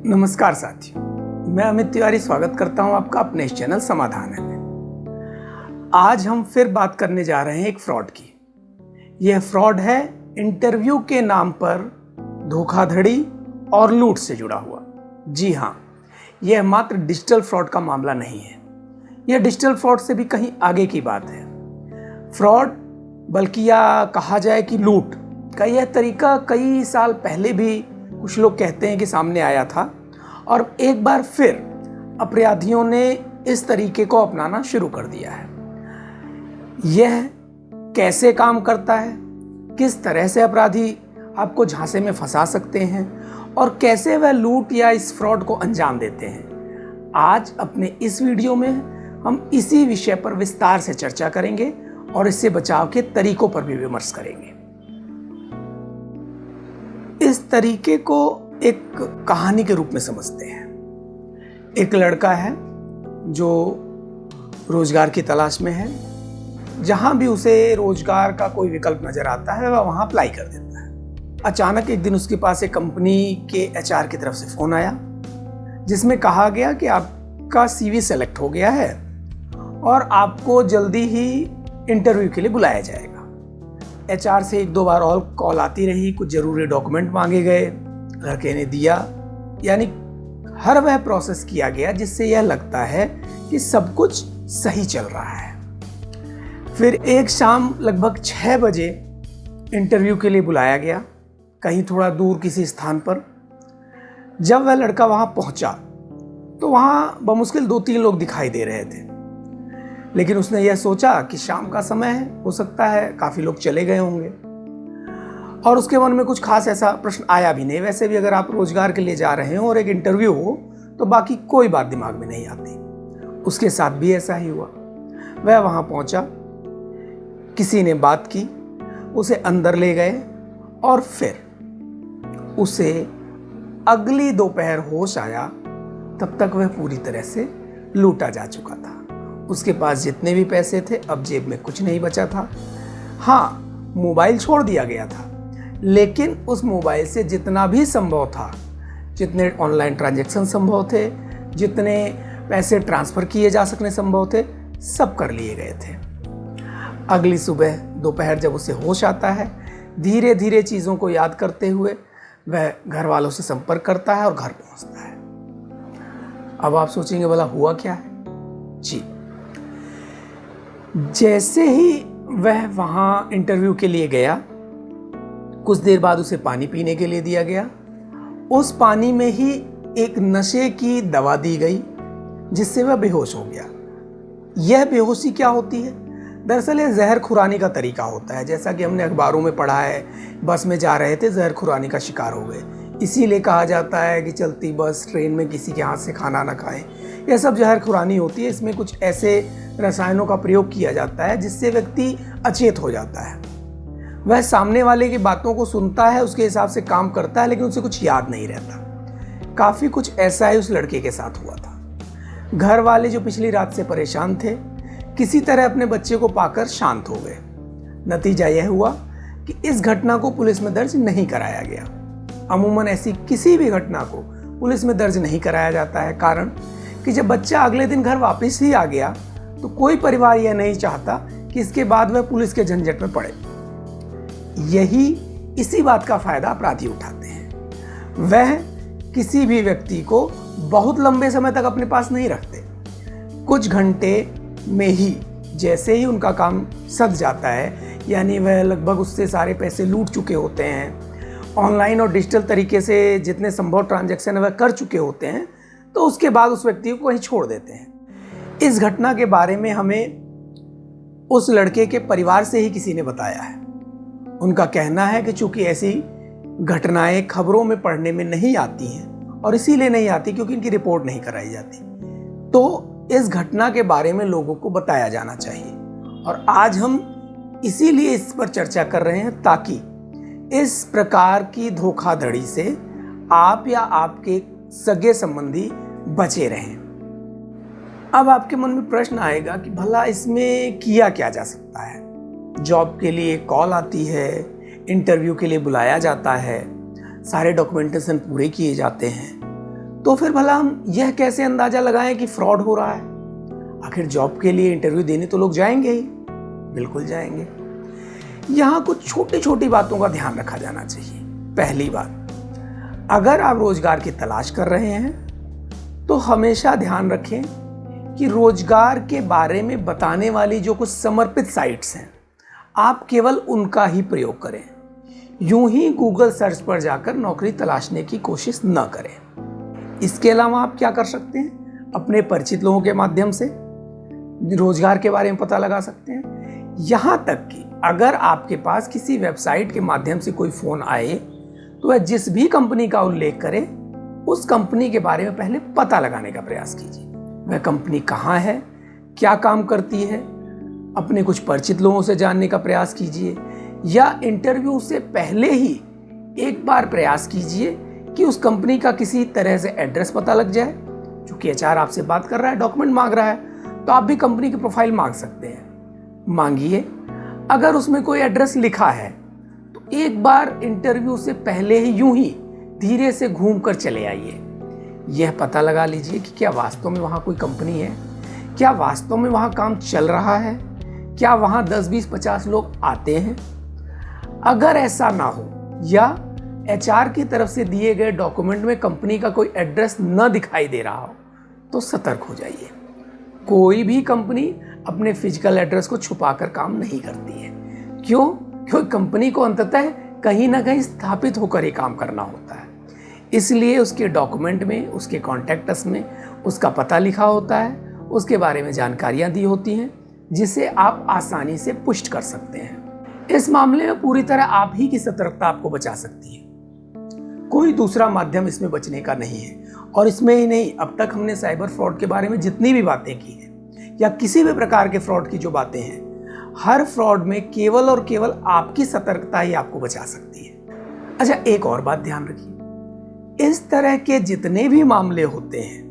नमस्कार साथियों, मैं अमित तिवारी स्वागत करता हूं आपका अपने इस चैनल समाधान है में। आज हम फिर बात करने जा रहे हैं एक फ्रॉड की। यह फ्रॉड है इंटरव्यू के नाम पर धोखाधड़ी और लूट से जुड़ा हुआ। जी हाँ, यह मात्र डिजिटल फ्रॉड का मामला नहीं है, यह डिजिटल फ्रॉड से भी कहीं आगे की बात है। फ्रॉड बल्कि या कहा जाए कि लूट का यह तरीका कई साल पहले भी कुछ लोग कहते हैं कि सामने आया था और एक बार फिर अपराधियों ने इस तरीके को अपनाना शुरू कर दिया है। यह कैसे काम करता है, किस तरह से अपराधी आपको झांसे में फंसा सकते हैं और कैसे वह लूट या इस फ्रॉड को अंजाम देते हैं, आज अपने इस वीडियो में हम इसी विषय पर विस्तार से चर्चा करेंगे और इससे बचाव के तरीकों पर भी विमर्श करेंगे। इस तरीके को एक कहानी के रूप में समझते हैं। एक लड़का है जो रोजगार की तलाश में है। जहां भी उसे रोजगार का कोई विकल्प नजर आता है वह वहां अप्लाई कर देता है। अचानक एक दिन उसके पास एक कंपनी के एचआर की तरफ से फोन आया जिसमें कहा गया कि आपका सीवी सेलेक्ट हो गया है और आपको जल्दी ही इंटरव्यू के लिए बुलाया जाएगा। एचआर से एक दो बार और कॉल आती रही, कुछ जरूरी डॉक्यूमेंट मांगे गए, लड़के ने दिया, यानी हर वह प्रोसेस किया गया जिससे यह लगता है कि सब कुछ सही चल रहा है। फिर एक शाम लगभग 6 बजे इंटरव्यू के लिए बुलाया गया, कहीं थोड़ा दूर किसी स्थान पर। जब वह लड़का वहां पहुंचा तो वहां बमुश्किल 2-3 लोग दिखाई दे रहे थे, लेकिन उसने यह सोचा कि शाम का समय है, हो सकता है काफी लोग चले गए होंगे और उसके मन में कुछ खास ऐसा प्रश्न आया भी नहीं। वैसे भी अगर आप रोजगार के लिए जा रहे हो और एक इंटरव्यू हो तो बाकी कोई बात दिमाग में नहीं आती। उसके साथ भी ऐसा ही हुआ। वह वहां पहुंचा, किसी ने बात की, उसे अंदर ले गए और फिर उसे अगली दोपहर होश आया, तब तक वह पूरी तरह से लूटा जा चुका था। उसके पास जितने भी पैसे थे अब जेब में कुछ नहीं बचा था। हाँ, मोबाइल छोड़ दिया गया था, लेकिन उस मोबाइल से जितना भी संभव था, जितने ऑनलाइन ट्रांजैक्शन संभव थे, जितने पैसे ट्रांसफर किए जा सकने संभव थे, सब कर लिए गए थे। अगली सुबह दोपहर जब उसे होश आता है, धीरे धीरे चीज़ों को याद करते हुए वह घर वालों से संपर्क करता है और घर पहुंचता है। अब आप सोचेंगे भला हुआ क्या है? जी, जैसे ही वह वहां इंटरव्यू के लिए गया, कुछ देर बाद उसे पानी पीने के लिए दिया गया। उस पानी में ही एक नशे की दवा दी गई जिससे वह बेहोश हो गया। यह बेहोशी क्या होती है? दरअसल यह जहर खुरानी का तरीका होता है। जैसा कि हमने अखबारों में पढ़ा है, बस में जा रहे थे, जहर खुरानी का शिकार हो गए। इसीलिए कहा जाता है कि चलती बस, ट्रेन में किसी के हाथ से खाना ना खाएं। यह सब जहर खुरानी होती है। इसमें कुछ ऐसे रसायनों का प्रयोग किया जाता है जिससे व्यक्ति अचेत हो जाता है। वह सामने वाले की बातों को सुनता है, उसके हिसाब से काम करता है, लेकिन उसे कुछ याद नहीं रहता। काफी कुछ ऐसा ही उस लड़के के साथ हुआ था। घर वाले जो पिछली रात से परेशान थे, किसी तरह अपने बच्चे को पाकर शांत हो गए। नतीजा यह हुआ कि इस घटना को पुलिस में दर्ज नहीं कराया गया। अमूमन ऐसी किसी भी घटना को पुलिस में दर्ज नहीं कराया जाता है, कारण कि जब बच्चा अगले दिन घर वापस ही आ गया तो कोई परिवार यह नहीं चाहता कि इसके बाद वह पुलिस के झंझट में पड़े। इसी बात का फायदा अपराधी उठाते हैं। वह किसी भी व्यक्ति को बहुत लंबे समय तक अपने पास नहीं रखते। कुछ घंटे में ही जैसे ही उनका काम सध जाता है, यानी वह लगभग उससे सारे पैसे लूट चुके होते हैं, ऑनलाइन और डिजिटल तरीके से जितने संभव ट्रांजैक्शन वह कर चुके होते हैं, तो उसके बाद उस व्यक्ति को कहीं छोड़ देते हैं। इस घटना के बारे में हमें उस लड़के के परिवार से ही किसी ने बताया है। उनका कहना है कि चूंकि ऐसी घटनाएं खबरों में पढ़ने में नहीं आती हैं और इसीलिए नहीं आती क्योंकि इनकी रिपोर्ट नहीं कराई जाती, तो इस घटना के बारे में लोगों को बताया जाना चाहिए। और आज हम इसीलिए इस पर चर्चा कर रहे हैं ताकि इस प्रकार की धोखाधड़ी से आप या आपके सगे संबंधी बचे रहें। अब आपके मन में प्रश्न आएगा कि भला इसमें किया क्या जा सकता है? जॉब के लिए कॉल आती है, इंटरव्यू के लिए बुलाया जाता है, सारे डॉक्यूमेंटेशन पूरे किए जाते हैं, तो फिर भला हम यह कैसे अंदाजा लगाएं कि फ्रॉड हो रहा है? आखिर जॉब के लिए इंटरव्यू देने तो लोग जाएंगे ही, बिल्कुल जाएंगे। यहाँ कुछ छोटी छोटी बातों का ध्यान रखा जाना चाहिए। पहली बात, अगर आप रोजगार की तलाश कर रहे हैं तो हमेशा ध्यान रखें कि रोजगार के बारे में बताने वाली जो कुछ समर्पित साइट्स हैं, आप केवल उनका ही प्रयोग करें। यूं ही गूगल सर्च पर जाकर नौकरी तलाशने की कोशिश न करें। इसके अलावा आप क्या कर सकते हैं? अपने परिचित लोगों के माध्यम से रोजगार के बारे में पता लगा सकते हैं। यहाँ तक कि अगर आपके पास किसी वेबसाइट के माध्यम से कोई फोन आए तो वह जिस भी कंपनी का उल्लेख करे, उस कंपनी के बारे में पहले पता लगाने का प्रयास कीजिए। वह कंपनी कहाँ है, क्या काम करती है, अपने कुछ परिचित लोगों से जानने का प्रयास कीजिए, या इंटरव्यू से पहले ही एक बार प्रयास कीजिए कि उस कंपनी का किसी तरह से एड्रेस पता लग जाए। चूंकि एचआर आपसे बात कर रहा है, डॉक्यूमेंट मांग रहा है, तो आप भी कंपनी की प्रोफाइल मांग सकते हैं, मांगिए। अगर उसमें कोई एड्रेस लिखा है तो एक बार इंटरव्यू से पहले ही यूं ही धीरे से घूम कर चले आइए। यह पता लगा लीजिए कि क्या वास्तव में वहाँ कोई कंपनी है, क्या वास्तव में वहाँ काम चल रहा है, क्या वहाँ 10, 20, 50 लोग आते हैं। अगर ऐसा ना हो या एचआर की तरफ से दिए गए डॉक्यूमेंट में कंपनी का कोई एड्रेस न दिखाई दे रहा हो तो सतर्क हो जाइए। कोई भी कंपनी अपने फिजिकल एड्रेस को छुपाकर काम नहीं करती है। क्यों? क्योंकि कंपनी को अंततः कहीं ना कहीं स्थापित होकर ही काम करना होता है। इसलिए उसके डॉक्यूमेंट में, उसके कॉन्टैक्ट्स में उसका पता लिखा होता है, उसके बारे में जानकारियां दी होती हैं, जिसे आप आसानी से पुष्ट कर सकते हैं। इस मामले में पूरी तरह आप ही की सतर्कता आपको बचा सकती है। कोई दूसरा माध्यम इसमें बचने का नहीं है। और इसमें ही नहीं, अब तक हमने साइबर फ्रॉड के बारे में जितनी भी बातें की हैं या किसी भी प्रकार के फ्रॉड की जो बातें हैं, हर फ्रॉड में केवल और केवल आपकी सतर्कता ही आपको बचा सकती है। अच्छा, एक और बात ध्यान रखिए, इस तरह के जितने भी मामले होते हैं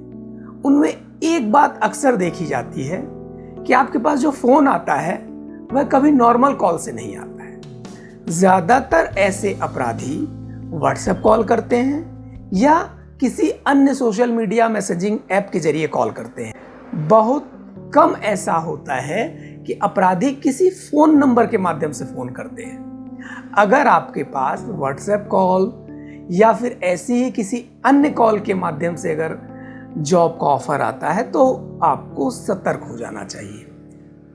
उनमें एक बात अक्सर देखी जाती है कि आपके पास जो फोन आता है वह कभी नॉर्मल कॉल से नहीं आता है। ज्यादातर ऐसे अपराधी व्हाट्सएप कॉल करते हैं या किसी अन्य सोशल मीडिया मैसेजिंग ऐप के जरिए कॉल करते हैं। बहुत कम ऐसा होता है कि अपराधी किसी फोन नंबर के माध्यम से फोन करते हैं। अगर आपके पास व्हाट्सएप कॉल या फिर ऐसी ही किसी अन्य कॉल के माध्यम से अगर जॉब का ऑफर आता है तो आपको सतर्क हो जाना चाहिए।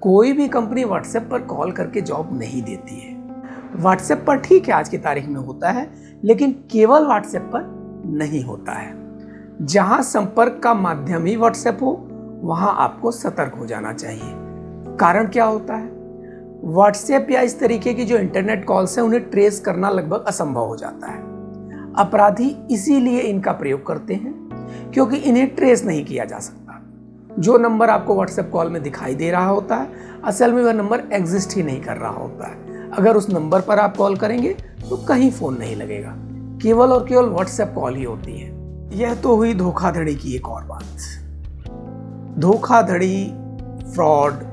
कोई भी कंपनी व्हाट्सएप पर कॉल करके जॉब नहीं देती है। व्हाट्सएप पर ठीक है आज की तारीख में होता है, लेकिन केवल व्हाट्सएप पर नहीं होता है। जहां संपर्क का माध्यम ही व्हाट्सएप हो वहां आपको सतर्क हो जाना चाहिए। कारण क्या होता है? व्हाट्सएप या इस तरीके की जो इंटरनेट कॉल्स हैं उन्हें ट्रेस करना लगभग असंभव हो जाता है। अपराधी इसीलिए इनका प्रयोग करते हैं क्योंकि इन्हें ट्रेस नहीं किया जा सकता। जो नंबर आपको व्हाट्सएप कॉल में दिखाई दे रहा होता है, असल में वह नंबर एग्जिस्ट ही नहीं कर रहा होता है। अगर उस नंबर पर आप कॉल करेंगे तो कहीं फोन नहीं लगेगा, केवल और केवल व्हाट्सएप कॉल ही होती है। यह तो हुई धोखाधड़ी की एक और बात। धोखाधड़ी, फ्रॉड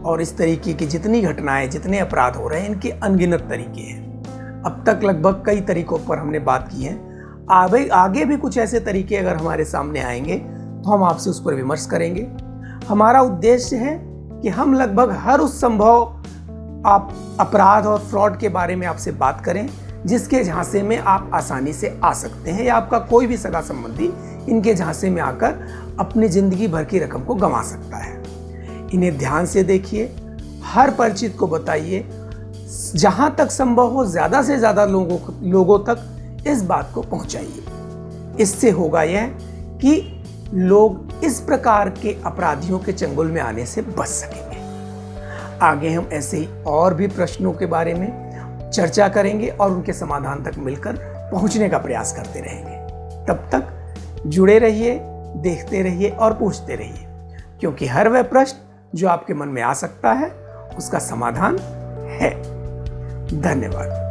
और इस तरीके की जितनी घटनाएं, जितने अपराध हो रहे हैं, इनके अनगिनत तरीके हैं। अब तक लगभग कई तरीकों पर हमने बात की है। आगे भी कुछ ऐसे तरीके अगर हमारे सामने आएंगे तो हम आपसे उस पर विमर्श करेंगे। हमारा उद्देश्य है कि हम लगभग हर उस संभव अपराध और फ्रॉड के बारे में आपसे बात करें जिसके झांसे में आप आसानी से आ सकते हैं या आपका कोई भी सगा संबंधी इनके झांसे में आकर अपनी जिंदगी भर की रकम को गंवा सकता है। इन्हें ध्यान से देखिए, हर परिचित को बताइए, जहां तक संभव हो ज्यादा से ज्यादा लोगों तक इस बात को पहुंचाइए। इससे होगा यह कि लोग इस प्रकार के अपराधियों के चंगुल में आने से बच सकेंगे। आगे हम ऐसे ही और भी प्रश्नों के बारे में चर्चा करेंगे और उनके समाधान तक मिलकर पहुंचने का प्रयास करते रहेंगे। तब तक जुड़े रहिए, देखते रहिए और पूछते रहिए, क्योंकि हर वह प्रश्न जो आपके मन में आ सकता है उसका समाधान है। धन्यवाद।